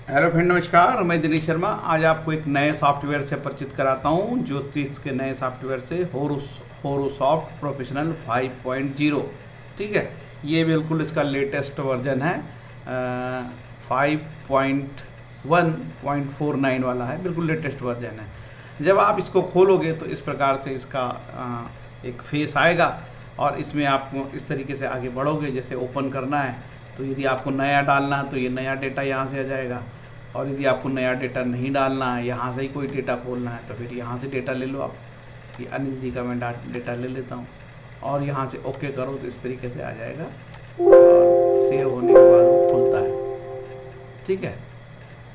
Hello friend, नमस्कार। मैं दिनेश शर्मा आज आपको एक नए सॉफ्टवेयर से परिचित कराता हूं। ज्योतिष के नए सॉफ्टवेयर से होरोसॉफ्ट प्रोफेशनल 5.0। ठीक है, ये बिल्कुल इसका लेटेस्ट वर्जन है। 5.1.49 वाला है, बिल्कुल लेटेस्ट वर्जन है। जब आप इसको खोलोगे तो इस प्रकार से इसका एक फेस आएगा और इसमें आपको इस तरीके से आगे बढ़ोगे। जैसे ओपन करना है तो यदि आपको नया डालना है तो ये नया डेटा यहाँ से आ जाएगा, और यदि आपको नया डेटा नहीं डालना है, यहाँ से ही कोई डेटा खोलना है, तो फिर यहाँ से डेटा ले लो आप। ये अनिल जी का मैं डेटा ले लेता हूँ और यहाँ से ओके करो तो इस तरीके से आ जाएगा और सेव होने के बाद वो खुलता है। ठीक है,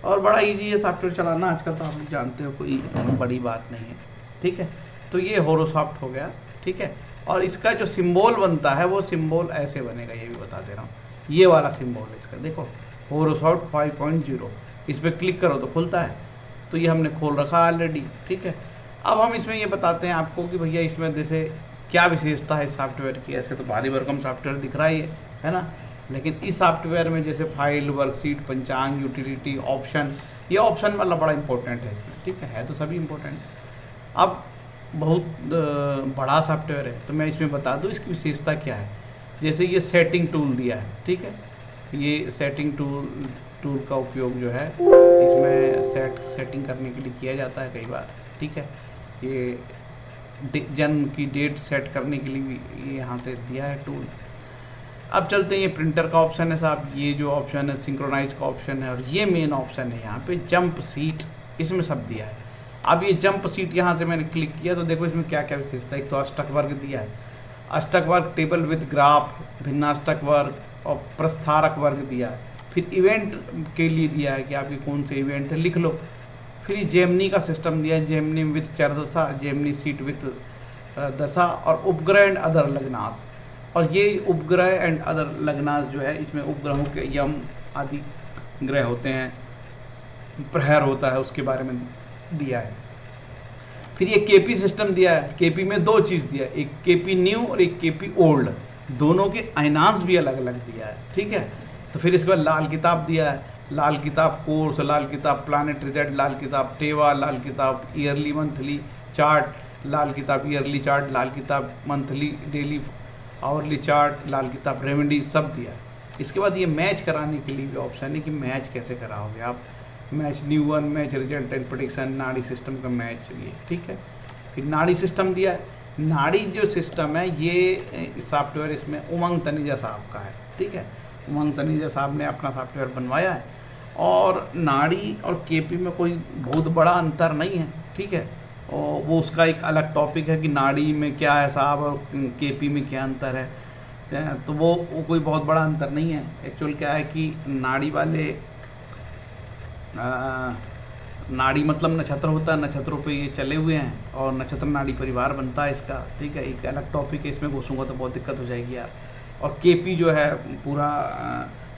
और बड़ा इजी है सॉफ्टवेयर चलाना। आजकल तो आप लोग जानते हो, कोई बड़ी बात नहीं है। ठीक है, तो ये होरोसॉफ्ट हो गया। ठीक है, और इसका जो सिंबल बनता है वो सिंबल ऐसे बनेगा, ये भी बता दे रहा हूँ। ये वाला सिंबल है इसका, देखो होरोसॉफ्ट 5.0। इस पर क्लिक करो तो खुलता है। तो ये हमने खोल रखा ऑलरेडी। ठीक है, अब हम इसमें ये बताते हैं आपको कि भैया इसमें जैसे क्या विशेषता है इस सॉफ्टवेयर की। ऐसे तो भारी भरकम सॉफ्टवेयर दिख रहा ही है ना, लेकिन इस सॉफ्टवेयर में जैसे फाइल, वर्कशीट, पंचांग, यूटिलिटी, ऑप्शन, ये ऑप्शन वाला बड़ा इंपॉर्टेंट है इसमें। ठीक है तो सभी इंपॉर्टेंट। अब बहुत बड़ा सॉफ्टवेयर है तो मैं इसमें बता दूँ इसकी विशेषता क्या है। जैसे ये सेटिंग टूल दिया है। ठीक है, ये सेटिंग टूल का उपयोग जो है इसमें सेटिंग करने के लिए किया जाता है कई बार। ठीक है, ये जन्म की डेट सेट करने के लिए भी ये यहाँ से दिया है टूल। अब चलते हैं, ये प्रिंटर का ऑप्शन है साहब, ये जो ऑप्शन है सिंक्रोनाइज का ऑप्शन है, और ये मेन ऑप्शन है यहाँ पे जंप सीट, इसमें सब दिया है। अब ये जंप सीट यहाँ से मैंने क्लिक किया तो देखो इसमें क्या क्या विशेषता है। एक तो अष्टक वर्ग दिया है, अष्टक वर्ग टेबल विद ग्राफ, भिन्नाष्टक वर्ग और प्रस्थारक वर्ग दिया है। फिर इवेंट के लिए दिया है कि आपके कौन से इवेंट है लिख लो। फिर ये जेमनी का सिस्टम दिया है, Jaimini with Chardasha, Jaimini seat with dasha, और उपग्रह एंड अदर लग्नास। और ये उपग्रह एंड अदर लग्नास जो है, इसमें उपग्रहों के यम आदि ग्रह होते हैं, प्रहर होता है, उसके बारे में दिया है। फिर ये केपी सिस्टम दिया है। केपी में दो चीज़ दिया है, एक केपी न्यू और एक केपी ओल्ड, दोनों के अयनांश भी अलग अलग दिया है। ठीक है, तो फिर इसके बाद लाल किताब दिया है, लाल किताब कोर्स, लाल किताब प्लानिट रिजल्ट, लाल किताब टेवा, लाल किताब ईयरली मंथली चार्ट, लाल किताब ईयरली चार्ट, लाल किताब मंथली डेली आवरली चार्ट, लाल किताब रेमेडी, सब दिया है। इसके बाद ये मैच कराने के लिए भी ऑप्शन है कि मैच कैसे कराओगे आप। Match new one, match result and prediction, नाड़ी सिस्टम का मैच ये। ठीक है, फिर नाड़ी सिस्टम दिया है। नाड़ी जो सिस्टम है ये सॉफ्टवेयर इसमें उमंग तनेजा साहब का है। ठीक है, उमंग तनेजा साहब ने अपना सॉफ्टवेयर बनवाया है, और नाड़ी और केपी में कोई बहुत बड़ा अंतर नहीं है। ठीक है, और वो उसका एक अलग टॉपिक है कि नाड़ी में क्या है साहब और केपी में क्या अंतर है। तो वो कोई बहुत बड़ा अंतर नहीं है। एक्चुअल क्या है कि नाड़ी वाले नाड़ी मतलब नक्षत्र होता है, नक्षत्रों पे ये चले हुए हैं और नक्षत्र नाड़ी परिवार बनता है इसका। ठीक है, एक अलग टॉपिक है, इसमें घुसूंगा तो बहुत दिक्कत हो जाएगी यार। और केपी जो है पूरा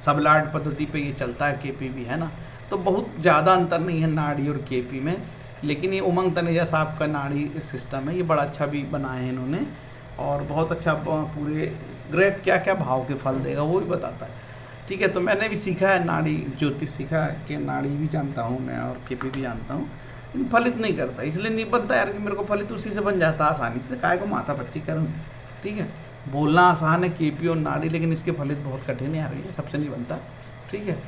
सबलाट पद्धति पे ये चलता है, केपी भी है ना। तो बहुत ज़्यादा अंतर नहीं है नाड़ी और केपी में, लेकिन ये उमंग तनेजा साहब का नाड़ी सिस्टम है, ये बड़ा अच्छा भी बनाए हैं इन्होंने, और बहुत अच्छा पूरे ग्रह क्या क्या भाव के फल देगा वो भी बताता है। ठीक है, तो मैंने भी सीखा है नाड़ी ज्योतिष सीखा है कि नाड़ी भी जानता हूँ मैं और केपी भी जानता हूँ, लेकिन फलित नहीं करता, इसलिए नहीं बनता यार कि मेरे को फलित उसी से बन जाता आसानी से, काय को माथा पच्ची करूँ। ठीक है, बोलना आसान है केपी और नाड़ी, लेकिन इसके फलित बहुत कठिन है यार, ये सबसे नहीं बनता। ठीक है,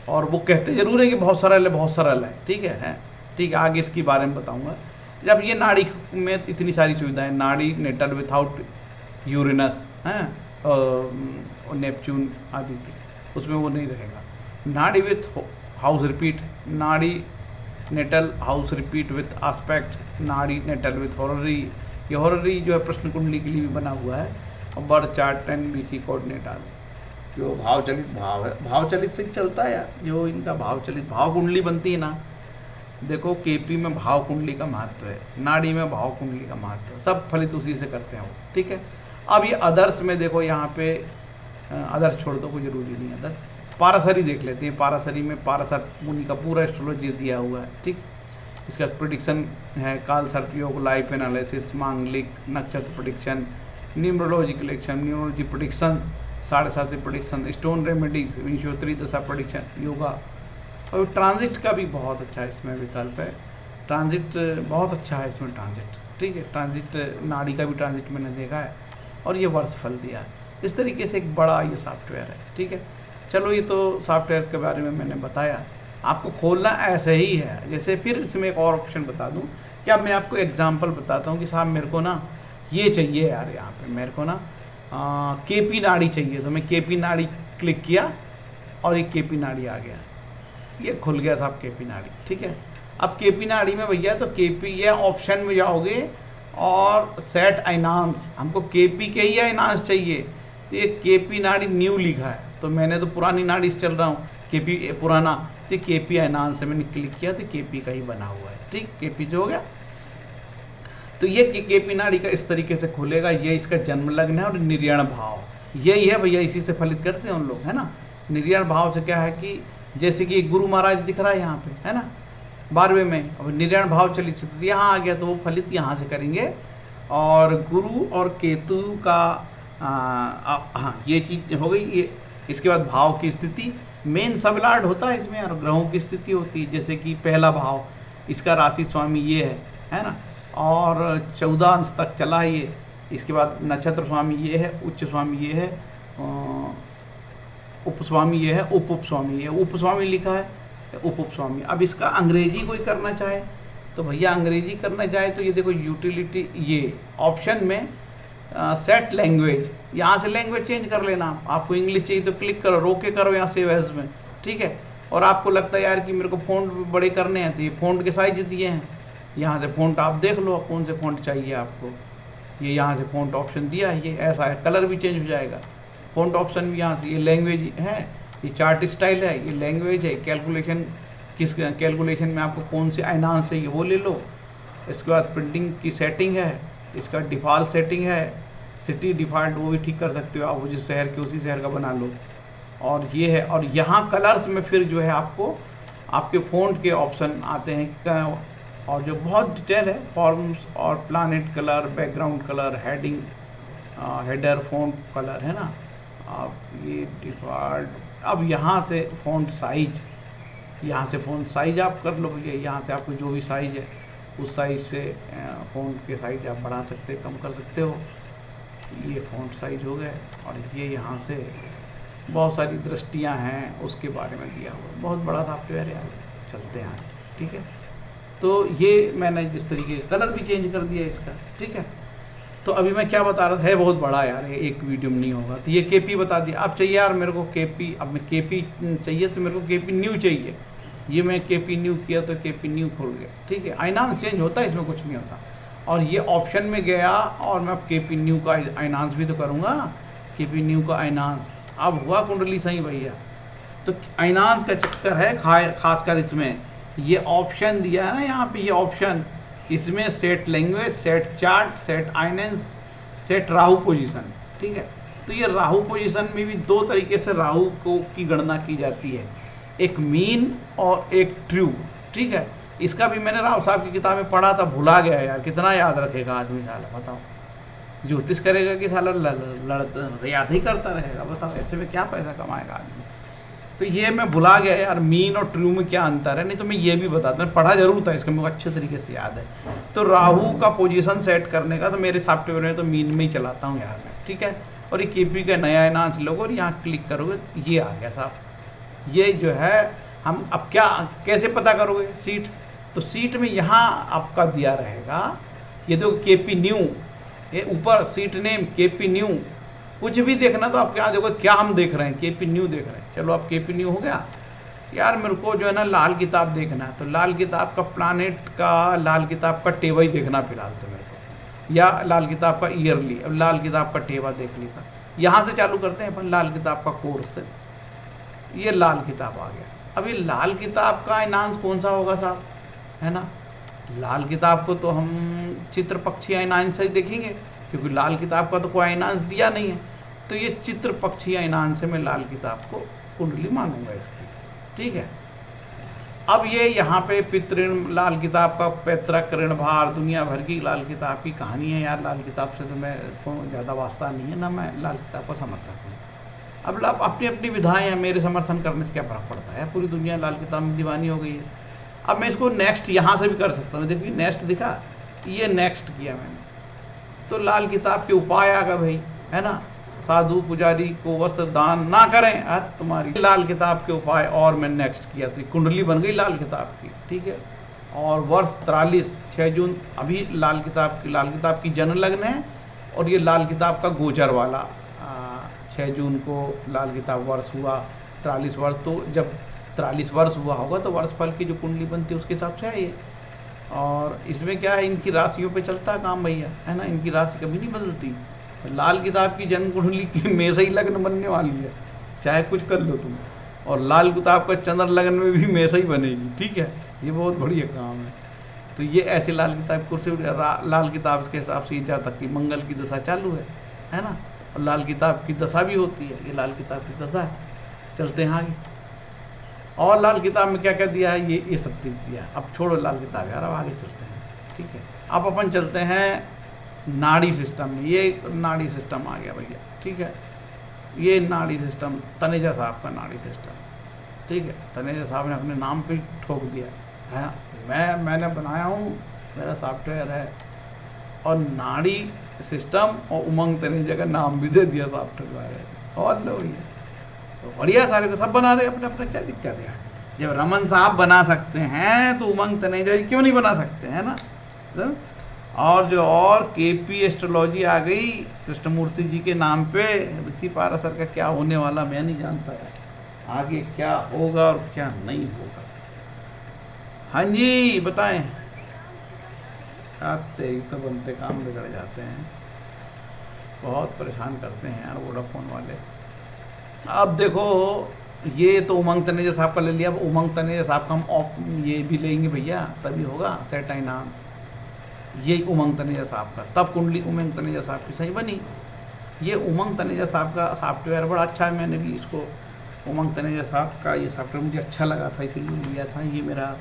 और वो कहते ज़रूर है कि बहुत सरल है, बहुत सरल है। ठीक है, ठीक है, आगे इसके बारे में बताऊँगा। जब ये नाड़ी में इतनी सारी सुविधाएँ, नाड़ी नेटल विथआउट यूरेनस हैं और नेपच्यून आदि की, उसमें वो नहीं रहेगा। Nadi with house repeat, nadi natal house repeat with aspect, nadi natal with horary. ये हॉररी जो है प्रश्न कुंडली के लिए भी बना हुआ है, और birth chart and BC coordinate आदि। जो भाव चलित भाव है, भाव चलित से चलता है यार, जो इनका भाव चलित भाव कुंडली बनती है ना। देखो केपी में भाव कुंडली का महत्व है, नाड़ी में भाव कुंडली का महत्व है, सब फलित उसी से करते हैं वो। ठीक है, अब ये अदर्स में देखो, यहाँ पे अदर्स छोड़ दो, कोई जरूरी नहीं अदर्स। पारासरी देख लेते हैं। पारासरी में पारासर मुनि का पूरा एस्ट्रोलॉजी दिया हुआ है। ठीक, इसका प्रिडिक्शन है, काल सर्प योग, life analysis, Manglik, nakshatra prediction, numerology collection, numerology prediction, 7.5 prediction, stone remedies, Vimshottari dasha prediction, yoga और ट्रांजिट का भी बहुत अच्छा इसमें विकल्प है, ट्रांजिट बहुत अच्छा है इसमें ट्रांजिट, ठीक है। ट्रांजिट नाड़ी का भी ट्रांजिट मैंने देखा है और ये वर्षफल दिया है। इस तरीके से एक बड़ा ये सॉफ्टवेयर है, ठीक है। चलो ये तो सॉफ्टवेयर के बारे में मैंने बताया, आपको खोलना ऐसे ही है जैसे। फिर इसमें एक और ऑप्शन बता दूं कि अब मैं आपको एग्जांपल बताता हूं कि साहब मेरे को ना ये चाहिए यार, यहाँ पे मेरे को ना केपी नाड़ी चाहिए, तो मैं केपी नाड़ी क्लिक किया और ये केपी नाड़ी आ गया, ये खुल गया साहब केपी नाड़ी, ठीक है। अब केपी नाड़ी में भैया तो केपी ये ऑप्शन में जाओगे और सेट आइनांस, हमको केपी के ही आइनांस चाहिए, तो ये केपी नाड़ी न्यू लिखा है, तो मैंने तो पुरानी नाड़ी से चल रहा हूँ, केपी पुराना, तो केपी आइनांस से मैंने क्लिक किया तो केपी का ही बना हुआ है, ठीक, केपी से हो गया। तो ये केपी नाड़ी का इस तरीके से खुलेगा, ये इसका जन्म लग्न है और निर्यण भाव यही है भैया, इसी से फलित करते हैं उन लोग, है ना। निर्यण भाव से क्या है कि जैसे कि गुरु महाराज दिख रहा है यहाँ पे, है ना, 12वें में, अब निर्यण भाव चलित स्थिति यहाँ आ गया तो वो फलित यहाँ से करेंगे। और गुरु और केतु का हाँ ये चीज़ हो गई ये। इसके बाद भाव की स्थिति, मेन सब लॉर्ड होता है इसमें और ग्रहों की स्थिति होती है, जैसे कि पहला भाव इसका राशि स्वामी ये है ना, और 14 अंश तक चला ये। इसके बाद नक्षत्र स्वामी ये है, उच्च स्वामी ये है, उपस्वामी ये है, उपस्वामी ये, उपस्वामी लिखा है, उपस्वामी। अब इसका अंग्रेजी कोई करना चाहे तो भैया अंग्रेजी करना चाहे तो ये देखो यूटिलिटी, ये ऑप्शन में सेट लैंग्वेज, यहाँ से लैंग्वेज चेंज कर लेना। आपको इंग्लिश चाहिए तो क्लिक करो, रोके करो यहाँ सेव एज में, ठीक है। और आपको लगता है यार कि मेरे को फ़ॉन्ट बड़े करने हैं तो ये फ़ॉन्ट के साइज दिए हैं, यहाँ से फ़ॉन्ट आप देख लो कौन से फ़ॉन्ट चाहिए आपको, ये यहाँ से फ़ॉन्ट ऑप्शन दिया है, ये ऐसा है, कलर भी चेंज हो जाएगा, फ़ॉन्ट ऑप्शन भी यहाँ से, ये लैंग्वेज है, ये चार्ट स्टाइल है, ये लैंग्वेज है, कैलकुलेशन किस कैलकुलेशन में आपको कौन से आइनांस चाहिए वो ले लो। इसके बाद प्रिंटिंग की सेटिंग है, इसका डिफ़ॉल्ट सेटिंग है, सिटी डिफ़ॉल्ट वो भी ठीक कर सकते हो आप, वो जिस शहर के उसी शहर का बना लो। और ये है, और यहाँ कलर्स में फिर जो है आपको आपके फ़ॉन्ट के ऑप्शन आते हैं और जो बहुत डिटेल है, फॉर्म्स और planet colour, background colour, heading, header font colour, है ना। आप ये डिफ़ॉल्ट, अब यहाँ से फ़ॉन्ट साइज, यहाँ से फ़ॉन्ट साइज आप कर लो भैया, यहाँ से आपको जो भी साइज़ है उस साइज़ से फ़ॉन्ट के साइज आप बढ़ा सकते कम कर सकते हो। ये फ़ॉन्ट साइज हो गए, और ये यहाँ से बहुत सारी दृष्टियाँ हैं उसके बारे में दिया हुआ, बहुत बड़ा सॉफ्टवेयर है, चलते हैं, ठीक है। तो ये मैंने जिस तरीके कलर भी चेंज कर दिया इसका, ठीक है। तो अभी मैं क्या बता रहा था, है बहुत बड़ा यार, एक वीडियो में नहीं होगा। तो ये केपी बता दिया, अब चाहिए यार मेरे को केपी, अब मैं केपी चाहिए तो मेरे को केपी न्यू चाहिए, ये मैं केपी न्यू किया तो केपी न्यू खुल गया, ठीक है। आइनांस चेंज होता है, इसमें कुछ नहीं होता। और ये ऑप्शन में गया और मैं अब केपी न्यू का आइनांस भी तो करूँगा, केपी न्यू का आइनांस, अब हुआ कुंडली सही भैया। तो आइनांस का चक्कर है खासकर इसमें, ये ऑप्शन दिया है ना यहाँ पे, ये ऑप्शन, इसमें set language, set chart, set आइनेंस, सेट राहु पोजीशन, ठीक है। तो ये राहु पोजीशन में भी दो तरीके से राहु को की गणना की जाती है, एक मीन और एक ट्रू, ठीक है। इसका भी मैंने राव साहब की किताब में पढ़ा था, भुला गया यार, कितना याद रखेगा आदमी साला, बताओ। ज्योतिष करेगा कि साला याद ही करता रहेगा, बताओ, ऐसे में क्या पैसा कमाएगा आदमी। तो ये मैं भुला गया यार, मीन और ट्रू में क्या अंतर है, नहीं तो मैं ये भी बताता हूँ, पढ़ा जरूर था इसका, मेरे को अच्छे तरीके से याद है। तो राहु का पोजीशन सेट करने का तो मेरे सॉफ्टवेयर में तो मीन में ही चलाता हूँ यार मैं, ठीक है। और ये केपी का नया इनांस लोगे और यहाँ क्लिक करोगे, ये आ गया साहब। ये जो है हम अब क्या कैसे पता करोगे सीट, तो सीट में यहाँ आपका दिया रहेगा, ये देखो केपी न्यू, ये ऊपर सीट नेम केपी न्यू, कुछ भी देखना तो आप यहाँ देखो क्या हम देख रहे हैं, केपी न्यू देख रहे हैं। चलो अब केपी न्यू हो गया यार, मेरे को जो है ना लाल किताब देखना है, तो लाल किताब का प्लानेट का, लाल किताब का टेबा ही देखना फिलहाल तो मेरे को, या लाल किताब का ईयरली। अब लाल किताब का टेबा देख ली था, यहाँ से चालू करते हैं अपन लाल किताब का कोर्स, ये लाल किताब आ गया। अब ये लाल किताब का आइनांस कौन सा होगा साहब, है ना। लाल किताब को तो हम चित्र पक्षी आइनांस से देखेंगे, क्योंकि लाल किताब का तो कोई आइनांस दिया नहीं है, तो ये चित्र पक्षी आइनांस से मैं लाल किताब को कुंडली मानूंगा इसकी, ठीक है। अब ये यहाँ पे पितृण लाल किताब का पैतृक ऋण भार, दुनिया भर की लाल किताब की कहानी है यार। लाल किताब से तो मैं को ज़्यादा वास्ता नहीं है ना, मैं लाल किताब का समर्थक हूँ, अब अपनी अपनी विधाएं हैं, मेरे समर्थन करने से क्या फर्क पड़ता है, पूरी दुनिया लाल किताब में दीवानी हो गई है। अब मैं इसको नेक्स्ट यहाँ से भी कर सकता हूँ, देखिए नेक्स्ट दिखा, ये नेक्स्ट किया मैंने, तो लाल किताब के उपाय आ गए भाई, है ना। साधु पुजारी को वस्त्र दान ना करें, तुम्हारी लाल किताब के उपाय, और मैं नेक्स्ट किया तो कुंडली बन गई लाल किताब की, ठीक है। और वर्ष 43 6 जून अभी लाल किताब की जन्म लग्न है, और ये लाल किताब का गोचर वाला 6 जून को लाल किताब वर्ष हुआ 43 वर्ष, तो जब 43 वर्ष हुआ होगा तो वर्ष फल की जो कुंडली बनती है उसके हिसाब से है ये। और इसमें क्या है, इनकी राशियों पे चलता है काम भैया, है ना, इनकी राशि कभी नहीं बदलती। लाल किताब की जन्म कुंडली की में से ही लग्न बनने वाली है, चाहे कुछ कर लो तुम, और लाल किताब का चंद्र लग्न में भी में से ही बनेगी, ठीक है। ये बहुत बढ़िया काम है। तो ये ऐसे लाल किताब कुर्सी लाल किताब के हिसाब से ये जातक की मंगल की दशा चालू है ना, और लाल किताब की दशा भी होती है, ये लाल किताब की दशा है। चलते हैं आगे, और लाल किताब में क्या क्या दिया है, ये सब चीज़ दिया है। अब छोड़ो लाल किताब यार, अब आगे चलते हैं, ठीक है। अब अपन चलते हैं नाड़ी सिस्टम में, ये नाड़ी सिस्टम आ गया भैया, ठीक है। ये नाड़ी सिस्टम तनेजा साहब का नाड़ी सिस्टम, ठीक है। तनेजा साहब ने अपने नाम पे ठोक दिया है ना, मैंने बनाया हूँ, मेरा सॉफ्टवेयर है, और नाड़ी सिस्टम और उमंग तनेजा का नाम भी दे दिया सॉफ्टवेयर वाले, और लो भैया तो बढ़िया, सारे को सब बना रहे अपने अपने, क्या दिक्कत है। जब रमन साहब बना सकते हैं तो उमंग तनेजा जी क्यों नहीं बना सकते, है ना। तो और केपी एस्ट्रोलॉजी आ गई कृष्णमूर्ति जी के नाम पे, ऋषि पाराशर का क्या होने वाला मैं नहीं जानता है, आगे क्या होगा और क्या नहीं होगा। हाँ जी बताएं। तेरी तो बनते काम बिगड़ जाते हैं, बहुत परेशान करते हैं यार वोडाफोन वाले। अब देखो ये तो उमंग तनेजा साहब का ले लिया, अब उमंग तनेजा साहब का हम ये भी लेंगे भैया, तभी होगा सेट आइनांस, ये उमंग तनेजा साहब का, तब कुंडली उमंग तनेजा साहब की सही बनी। ये उमंग तनेजा साहब का सॉफ्टवेयर बड़ा अच्छा है, मैंने भी इसको उमंग तनेजा साहब का ये सॉफ्टवेयर मुझे अच्छा लगा था इसीलिए लिया था। ये मेरा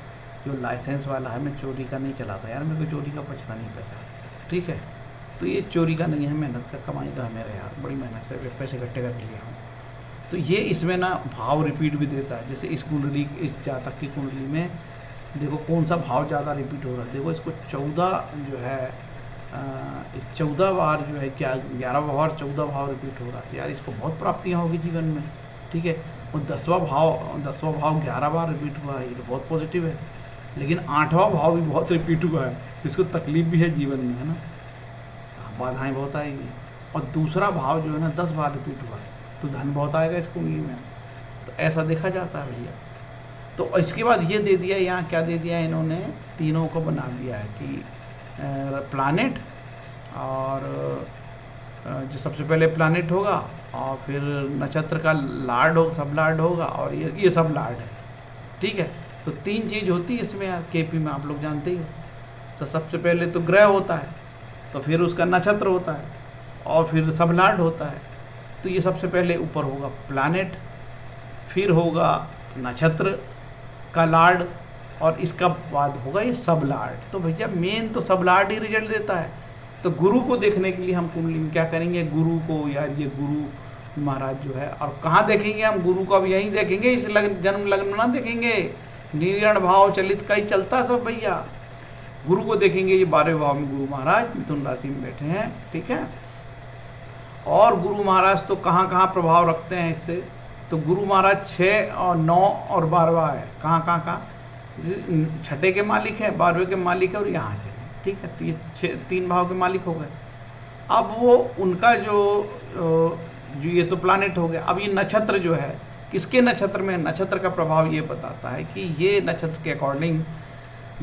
जो लाइसेंस वाला है, मैं चोरी का नहीं चलाता यार, मेरे को चोरी का बचता नहीं पैसा, ठीक है। तो ये चोरी का नहीं है, मेहनत का कमाई का है मेरा यार, बड़ी मेहनत से पैसे इकट्ठे कर लिया हूँ। तो ये इसमें ना भाव रिपीट भी देता है, जैसे इस कुंडली, इस जातक की कुंडली में देखो कौन सा भाव ज़्यादा रिपीट हो रहा है। देखो इसको 14 जो है इस 14 बार जो है, क्या 11 बार 14 भाव रिपीट हो रहा है, यार इसको बहुत प्राप्तियाँ होगी जीवन में, ठीक है। और 10वां भाव 11 बार रिपीट हुआ है, ये तो बहुत पॉजिटिव है। लेकिन 8वां भाव भी बहुत रिपीट हुआ है, इसको तकलीफ भी है जीवन में, है ना, बाधाएँ बहुत आएगी। और दूसरा भाव जो है ना 10 बार रिपीट हुआ है, तो धन बहुत आएगा इस कुंडली में, तो ऐसा देखा जाता है भैया। तो इसके बाद ये दे दिया, यहाँ क्या दे दिया इन्होंने, तीनों को बना दिया है कि प्लानेट, और जो सबसे पहले प्लानेट होगा, और फिर नक्षत्र का लार्ड होगा, सब लार्ड होगा, और ये सब लार्ड है, ठीक है। तो 3 चीज़ होती है इसमें यार, केपी में आप लोग जानते ही हो। तो सबसे पहले तो ग्रह होता है, तो फिर उसका नक्षत्र होता है, और फिर सब लार्ड होता है। तो ये सबसे पहले ऊपर होगा प्लानेट, फिर होगा नक्षत्र का लार्ड, और इसका बाद होगा ये सब लार्ड। तो भैया मेन तो सब लार्ड ही रिजल्ट देता है। तो गुरु को देखने के लिए हम कुंडली में क्या करेंगे, गुरु को, यार ये गुरु महाराज जो है, और कहाँ देखेंगे हम गुरु को, अब यहीं देखेंगे, इस लग्न जन्म लग्न में ना देखेंगे, निर्णय भाव चलित का ही चलता सब भैया। गुरु को देखेंगे, ये 12वें भाव में गुरु महाराज मिथुन राशि में बैठे हैं, ठीक है। और गुरु महाराज तो कहाँ कहाँ प्रभाव रखते हैं इससे, तो गुरु महाराज 6 और 9 और 12वां है, कहाँ 6ठे के मालिक है, 12वें के मालिक है, और यहाँ चले, ठीक है। तो ये 3 भाव के मालिक हो गए। अब वो उनका जो ये तो प्लानेट हो गया। अब ये नक्षत्र जो है, किसके नक्षत्र में, नक्षत्र का प्रभाव ये बताता है कि ये नक्षत्र के अकॉर्डिंग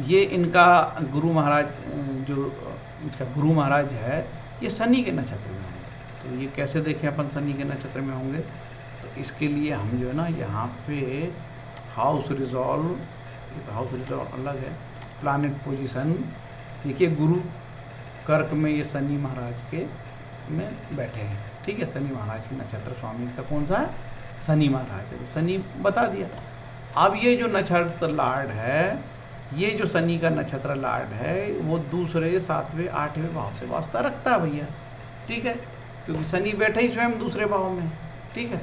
ये इनका गुरु महाराज, जो इनका गुरु महाराज है, ये शनि के नक्षत्र में होंगे। तो ये कैसे देखें अपन शनि के नक्षत्र में होंगे, तो इसके लिए हम जो है ना यहाँ पे हाउस रिजॉल्व, ये तो हाउस रिजॉल्व अलग है, प्लानेट पोजीशन देखिए, गुरु कर्क में ये शनि महाराज के में बैठे हैं, ठीक है। शनि महाराज की नक्षत्र स्वामी का कौन सा है, शनि महाराज है, तो शनि बता दिया। अब ये जो नक्षत्र लार्ड है, ये जो शनि का नक्षत्र लार्ड है, वो दूसरे 7वें 8वें भाव से वास्ता रखता है भैया, ठीक है, क्योंकि शनि बैठे ही स्वयं दूसरे भाव में, ठीक है।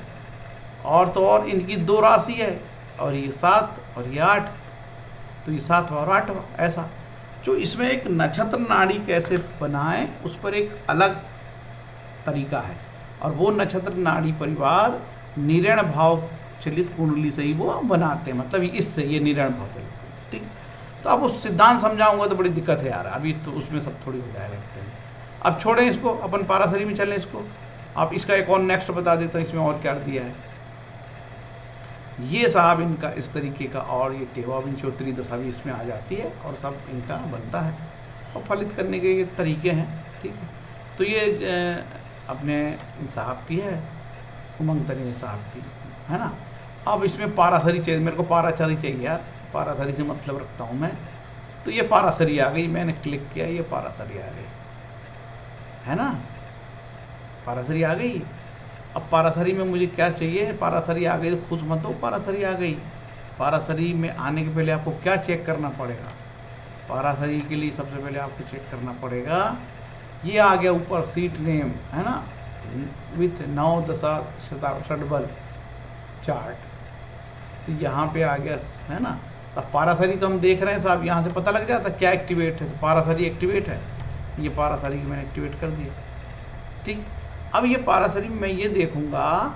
और तो और इनकी 2 राशि है, और ये 7 और ये 8, तो ये 7वां और 8वां ऐसा। जो इसमें एक नक्षत्र नाड़ी कैसे बनाएं उस पर एक अलग तरीका है, और वो नक्षत्र नाड़ी परिवार निरण भाव चलित कुंडली से ही वो बनाते हैं, मतलब इससे ये निरण भाव चलित, ठीक। तो अब उस सिद्धांत समझाऊंगा तो बड़ी दिक्कत है यार, अभी तो उसमें सब थोड़ी हो जाएगा हैं। अब छोड़ें इसको, अपन पाराशरी में चलें इसको। अब इसका एक और नेक्स्ट बता देता हूँ, इसमें और क्या दिया है। ये साहब इनका इस तरीके का, और ये टेवा विंशोत्तरी दशा भी इसमें आ जाती है, और सब इनका बनता है, और फलित करने के ये तरीके हैं, ठीक है। तो ये अपने साहब की है, उमंग तनेजा साहब की, है ना। अब इसमें पाराशरी चाहिए, मेरे को पाराशरी चाहिए यार, पाराशरी से मतलब रखता हूँ मैं। तो ये पाराशरी आ गई, मैंने क्लिक किया, ये पाराशरी आ गई, है ना, पाराशरी आ गई। अब पाराशरी में मुझे क्या चाहिए, पाराशरी आ गई तो खुश मत हो, पाराशरी आ गई। पाराशरी में आने के पहले आपको क्या चेक करना पड़ेगा, पाराशरी के लिए सबसे पहले आपको चेक करना पड़ेगा, ये आ गया ऊपर सीट नेम, है ना, विथ 9 दशा षडबल चार्ट, तो यहाँ पे आ गया, है ना। अब पाराशरी तो हम देख रहे हैं साहब, यहाँ से पता लग जाता क्या एक्टिवेट है, तो पाराशरी एक्टिवेट है, ये पाराशरी मैंने एक्टिवेट कर दिया, ठीक। अब ये पाराशरी में मैं ये देखूंगा